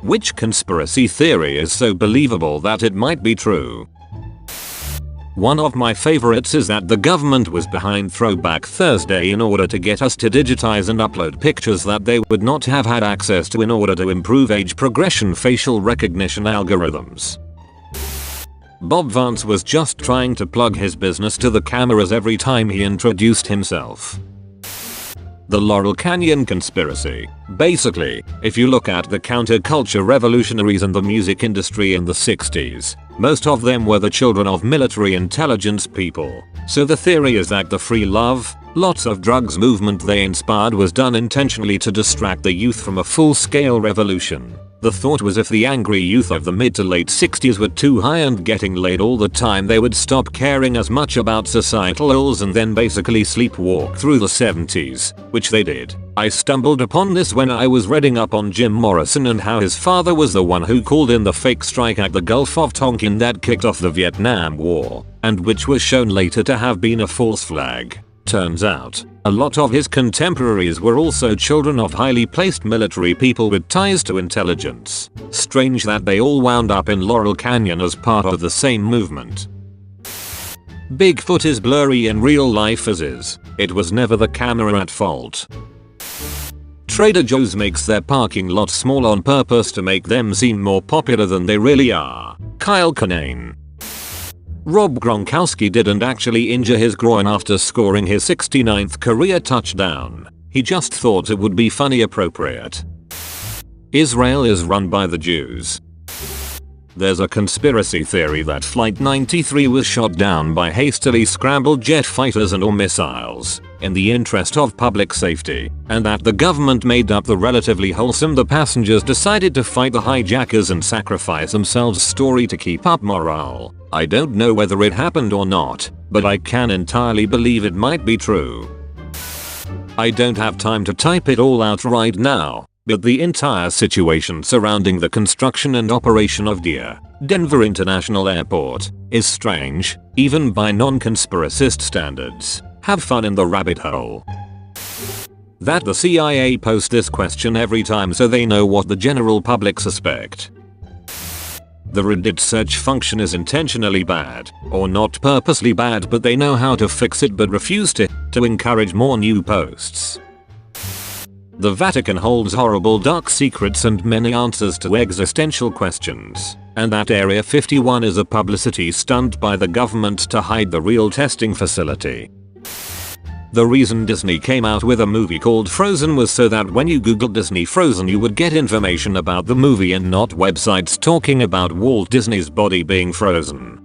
Which conspiracy theory is so believable that it might be true? One of my favorites is that the government was behind Throwback Thursday in order to get us to digitize and upload pictures that they would not have had access to in order to improve age progression facial recognition algorithms. Bob Vance was just trying to plug his business to the cameras every time he introduced himself. The Laurel Canyon Conspiracy. Basically, if you look at the counterculture revolutionaries and the music industry in the 60s, most of them were the children of military intelligence people. So the theory is that the free love, lots of drugs movement they inspired was done intentionally to distract the youth from a full-scale revolution. The thought was if the angry youth of the mid to late 60s were too high and getting laid all the time, they would stop caring as much about societal ills and then basically sleepwalk through the 70s, which they did. I stumbled upon this when I was reading up on Jim Morrison and how his father was the one who called in the fake strike at the Gulf of Tonkin that kicked off the Vietnam War, and which was shown later to have been a false flag. Turns out, a lot of his contemporaries were also children of highly placed military people with ties to intelligence. Strange that they all wound up in Laurel Canyon as part of the same movement. Bigfoot is blurry in real life as is. It was never the camera at fault. Trader Joe's makes their parking lot small on purpose to make them seem more popular than they really are. Kyle Kinane. Rob Gronkowski didn't actually injure his groin after scoring his 69th career touchdown. He just thought it would be funny appropriate. Israel is run by the Jews. There's a conspiracy theory that Flight 93 was shot down by hastily scrambled jet fighters and/or missiles in the interest of public safety, and that the government made up the relatively wholesome "the passengers decided to fight the hijackers and sacrifice themselves" story to keep up morale. I don't know whether it happened or not, but I can entirely believe it might be true. I don't have time to type it all out right now, but the entire situation surrounding the construction and operation of Denver International Airport is strange, even by non-conspiracist standards. Have fun in the rabbit hole. That the CIA post this question every time so they know what the general public suspect. The Reddit search function is intentionally bad, or not purposely bad, but they know how to fix it but refuse to encourage more new posts. The Vatican holds horrible dark secrets and many answers to existential questions, and that Area 51 is a publicity stunt by the government to hide the real testing facility. The reason Disney came out with a movie called Frozen was so that when you Googled Disney Frozen you would get information about the movie and not websites talking about Walt Disney's body being frozen.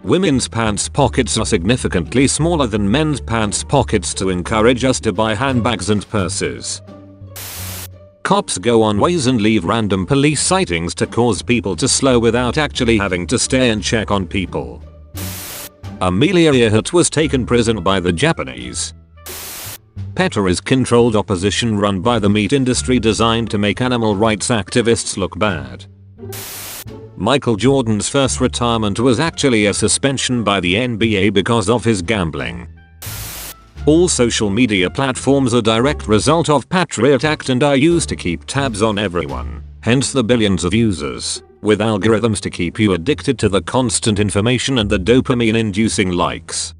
Women's pants pockets are significantly smaller than men's pants pockets to encourage us to buy handbags and purses. Cops go on ways and leave random police sightings to cause people to slow without actually having to stay and check on people. Amelia Earhart was taken prisoner by the Japanese. PETA is controlled opposition run by the meat industry designed to make animal rights activists look bad. Michael Jordan's first retirement was actually a suspension by the NBA because of his gambling. All social media platforms are a direct result of Patriot Act and are used to keep tabs on everyone, hence the billions of users, with algorithms to keep you addicted to the constant information and the dopamine-inducing likes.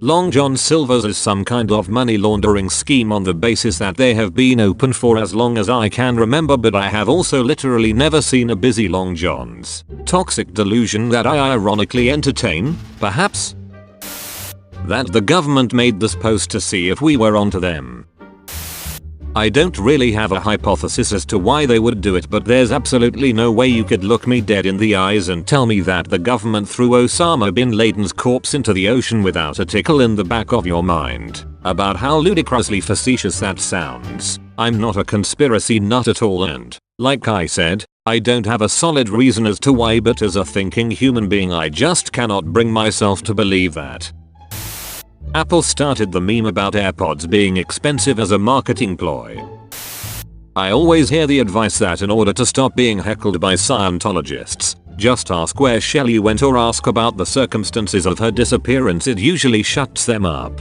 Long John Silver's is some kind of money laundering scheme on the basis that they have been open for as long as I can remember, but I have also literally never seen a busy Long John's. Toxic delusion that I ironically entertain, perhaps? That the government made this post to see if we were onto them. I don't really have a hypothesis as to why they would do it, but there's absolutely no way you could look me dead in the eyes and tell me that the government threw Osama bin Laden's corpse into the ocean without a tickle in the back of your mind about how ludicrously facetious that sounds. I'm not a conspiracy nut at all, and, like I said, I don't have a solid reason as to why, but as a thinking human being I just cannot bring myself to believe that. Apple started the meme about AirPods being expensive as a marketing ploy. I always hear the advice that in order to stop being heckled by Scientologists, just ask where Shelley went or ask about the circumstances of her disappearance. It usually shuts them up.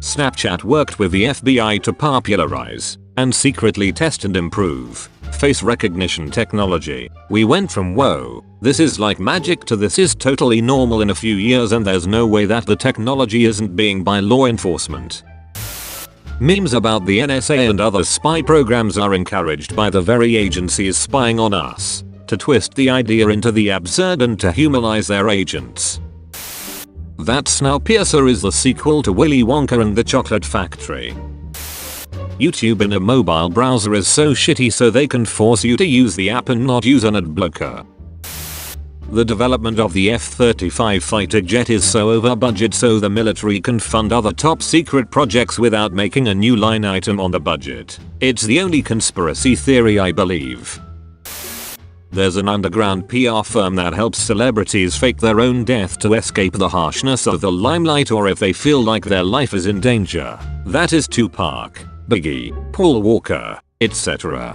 Snapchat worked with the FBI to popularize and secretly test and improve face recognition technology. We went from whoa, this is like magic to this is totally normal in a few years, and there's no way that the technology isn't being by law enforcement. Memes about the NSA and other spy programs are encouraged by the very agencies spying on us to twist the idea into the absurd and to humanize their agents. That Snowpiercer is the sequel to Willy Wonka and the Chocolate Factory. YouTube in a mobile browser is so shitty so they can force you to use the app and not use an ad blocker. The development of the F-35 fighter jet is so over budget so the military can fund other top secret projects without making a new line item on the budget. It's the only conspiracy theory I believe. There's an underground PR firm that helps celebrities fake their own death to escape the harshness of the limelight or if they feel like their life is in danger. That is Tupac, Biggie, Paul Walker, etc.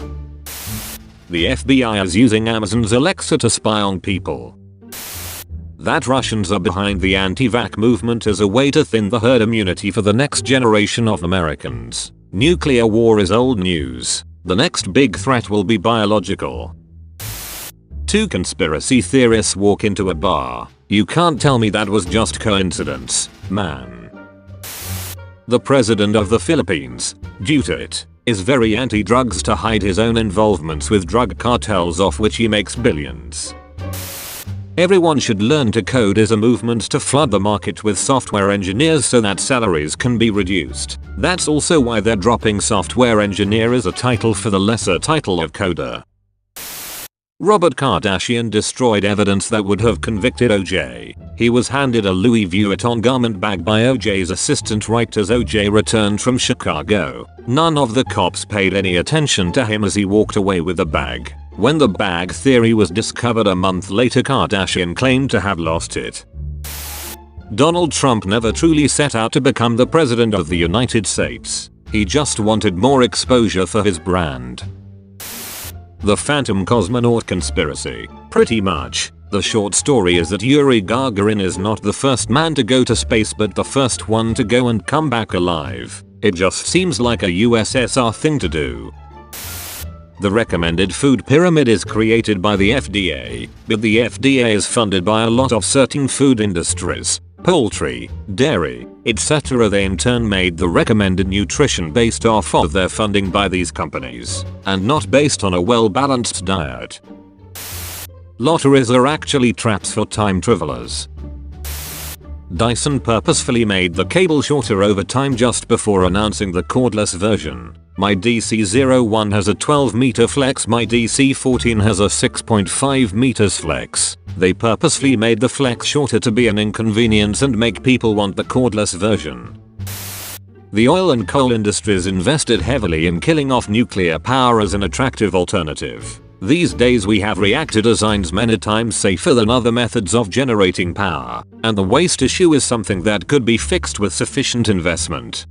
The FBI is using Amazon's Alexa to spy on people. That Russians are behind the anti-vax movement as a way to thin the herd immunity for the next generation of Americans. Nuclear war is old news. The next big threat will be biological. Two conspiracy theorists walk into a bar. You can't tell me that was just coincidence, man. The president of the Philippines, Duterte, is very anti-drugs to hide his own involvements with drug cartels off which he makes billions. Everyone should learn to code as a movement to flood the market with software engineers so that salaries can be reduced. That's also why they're dropping software engineer as a title for the lesser title of coder. Robert Kardashian destroyed evidence that would have convicted OJ. He was handed a Louis Vuitton garment bag by OJ's assistant right as OJ returned from Chicago. None of the cops paid any attention to him as he walked away with the bag. When the bag theory was discovered a month later, Kardashian claimed to have lost it. Donald Trump never truly set out to become the president of the United States. He just wanted more exposure for his brand. The Phantom Cosmonaut Conspiracy. Pretty much. The short story is that Yuri Gagarin is not the first man to go to space but the first one to go and come back alive. It just seems like a USSR thing to do. The recommended food pyramid is created by the FDA, but the FDA is funded by a lot of certain food industries. Poultry, dairy, etc. They in turn made the recommended nutrition based off of their funding by these companies, and not based on a well-balanced diet. Lotteries are actually traps for time travelers. Dyson purposefully made the cable shorter over time just before announcing the cordless version. My DC01 has a 12 meter flex, my DC14 has a 6.5 meters flex. They purposely made the flex shorter to be an inconvenience and make people want the cordless version. The oil and coal industries invested heavily in killing off nuclear power as an attractive alternative. These days we have reactor designs many times safer than other methods of generating power, and the waste issue is something that could be fixed with sufficient investment.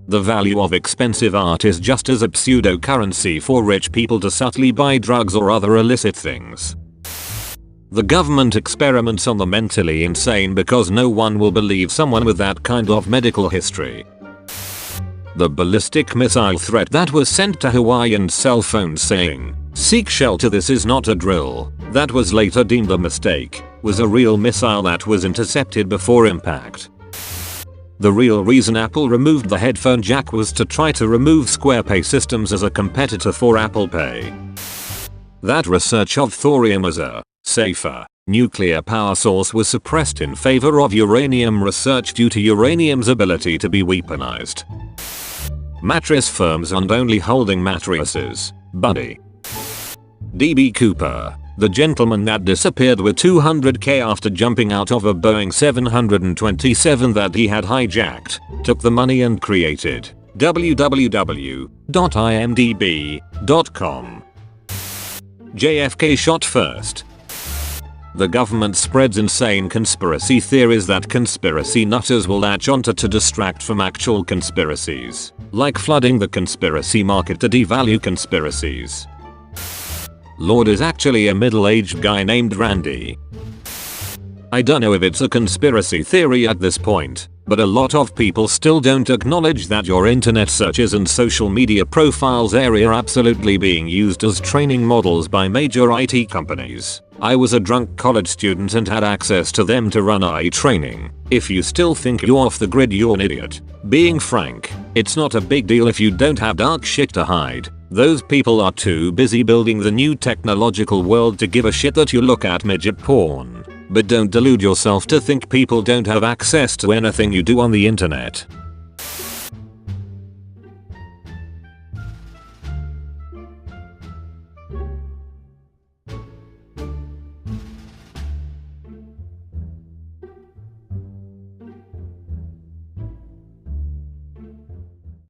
The value of expensive art is just as a pseudocurrency for rich people to subtly buy drugs or other illicit things. The government experiments on the mentally insane because no one will believe someone with that kind of medical history. The ballistic missile threat that was sent to Hawaiian cell phones saying, "Seek shelter, this is not a drill," that was later deemed a mistake, was a real missile that was intercepted before impact. The real reason Apple removed the headphone jack was to try to remove Square Pay systems as a competitor for Apple Pay. That research of thorium as a safer nuclear power source was suppressed in favor of uranium research due to uranium's ability to be weaponized. Mattress firms and only holding mattresses. Buddy. D.B. Cooper, the gentleman that disappeared with $200K after jumping out of a Boeing 727 that he had hijacked, took the money and created www.imdb.com. JFK shot first. The government spreads insane conspiracy theories that conspiracy nutters will latch onto to distract from actual conspiracies, like flooding the conspiracy market to devalue conspiracies. Lord is actually a middle-aged guy named Randy. I don't know if it's a conspiracy theory at this point, But a lot of people still don't acknowledge that your internet searches and social media profiles are absolutely being used as training models by major IT companies. I was a drunk college student and had access to them to run AI training. If you still think you're off the grid, you're an idiot. Being frank, it's not a big deal if you don't have dark shit to hide. Those people are too busy building the new technological world to give a shit that you look at midget porn. But don't delude yourself to think people don't have access to anything you do on the internet.